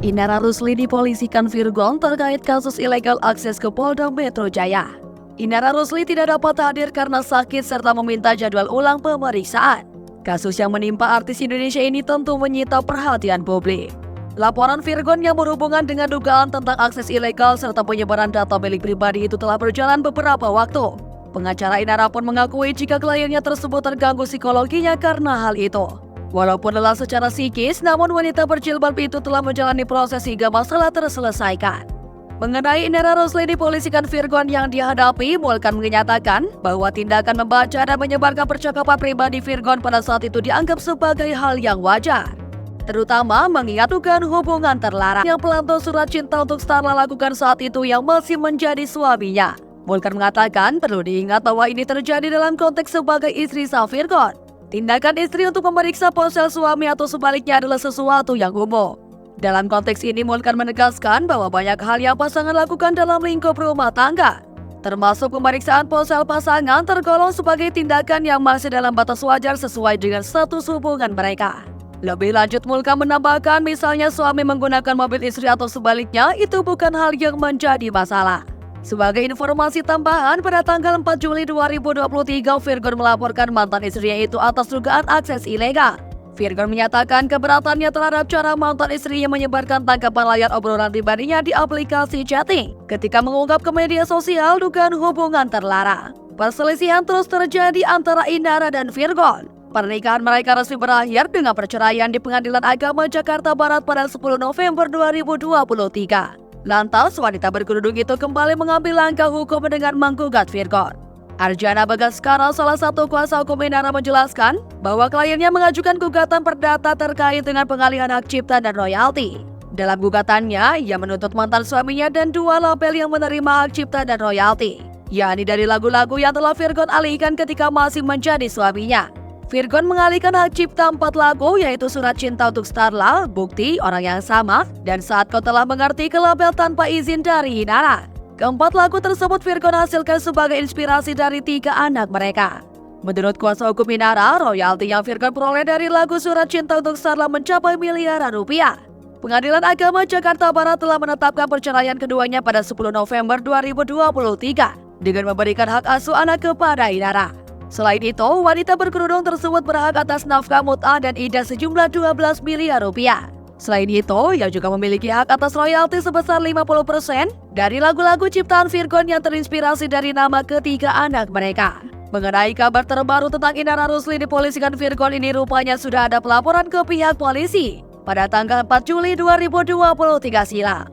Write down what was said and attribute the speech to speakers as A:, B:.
A: Inara Rusli dipolisikan Virgon terkait kasus ilegal akses ke Polda Metro Jaya. Inara Rusli tidak dapat hadir karena sakit serta meminta jadwal ulang pemeriksaan. Kasus yang menimpa artis Indonesia ini tentu menyita perhatian publik. Laporan Virgon yang berhubungan dengan dugaan tentang akses ilegal serta penyebaran data milik pribadi itu telah berjalan beberapa waktu. Pengacara Inara pun mengakui jika kliennya tersebut terganggu psikologinya karena hal itu. Walaupun lelah secara psikis, namun wanita berjilbab itu telah menjalani proses hingga masalah terselesaikan. Mengenai Inara Rusli dipolisikan Virgon yang dihadapi, Mulkan menyatakan bahwa tindakan membaca dan menyebarkan percakapan pribadi Virgon pada saat itu dianggap sebagai hal yang wajar. Terutama mengingat dugaan hubungan terlarang yang pelantun surat cinta untuk Starla lakukan saat itu yang masih menjadi suaminya. Mulkan mengatakan perlu diingat bahwa ini terjadi dalam konteks sebagai istri sah Virgon. Tindakan istri untuk memeriksa ponsel suami atau sebaliknya adalah sesuatu yang umum. Dalam konteks ini, Mulkan menegaskan bahwa banyak hal yang pasangan lakukan dalam lingkup rumah tangga, termasuk pemeriksaan ponsel pasangan tergolong sebagai tindakan yang masih dalam batas wajar sesuai dengan status hubungan mereka. Lebih lanjut, Mulkan menambahkan misalnya suami menggunakan mobil istri atau sebaliknya, itu bukan hal yang menjadi masalah. Sebagai informasi tambahan, pada tanggal 4 Juli 2023, Virgon melaporkan mantan istrinya itu atas dugaan akses ilegal. Virgon menyatakan keberatannya terhadap cara mantan istrinya menyebarkan tangkapan layar obrolan pribadinya di aplikasi chatting ketika mengunggap ke media sosial dugaan hubungan terlarang. Perselisihan terus terjadi antara Inara dan Virgon. Pernikahan mereka resmi berakhir dengan perceraian di Pengadilan Agama Jakarta Barat pada 10 November 2023. Lantas, wanita berkerudung itu kembali mengambil langkah hukum dengan menggugat Virgon. Arjana Bagaskara, salah satu kuasa hukum Inara, menjelaskan bahwa kliennya mengajukan gugatan perdata terkait dengan pengalihan hak cipta dan royalti. Dalam gugatannya, ia menuntut mantan suaminya dan dua label yang menerima hak cipta dan royalti, yakni dari lagu-lagu yang telah Virgon alihkan ketika masih menjadi suaminya. Virgon mengalihkan hak cipta 4 lagu, yaitu Surat Cinta untuk Starla, Bukti, Orang Yang Sama, dan Saat Kau Telah Mengerti ke label tanpa izin dari Inara. Keempat lagu tersebut Virgon hasilkan sebagai inspirasi dari 3 anak mereka. Menurut kuasa hukum Inara, royalti yang Virgon peroleh dari lagu Surat Cinta untuk Starla mencapai miliaran rupiah. Pengadilan Agama Jakarta Barat telah menetapkan perceraian keduanya pada 10 November 2023 dengan memberikan hak asuh anak kepada Inara. Selain itu, wanita berkerudung tersebut berhak atas nafkah mut'ah dan idah sejumlah 12 miliar rupiah. Selain itu, ia juga memiliki hak atas royalti sebesar 50% dari lagu-lagu ciptaan Virgon yang terinspirasi dari nama ketiga anak mereka. Mengenai kabar terbaru tentang Inara Rusli dipolisikan Virgon ini, rupanya sudah ada pelaporan ke pihak polisi pada tanggal 4 Juli 2023 silam.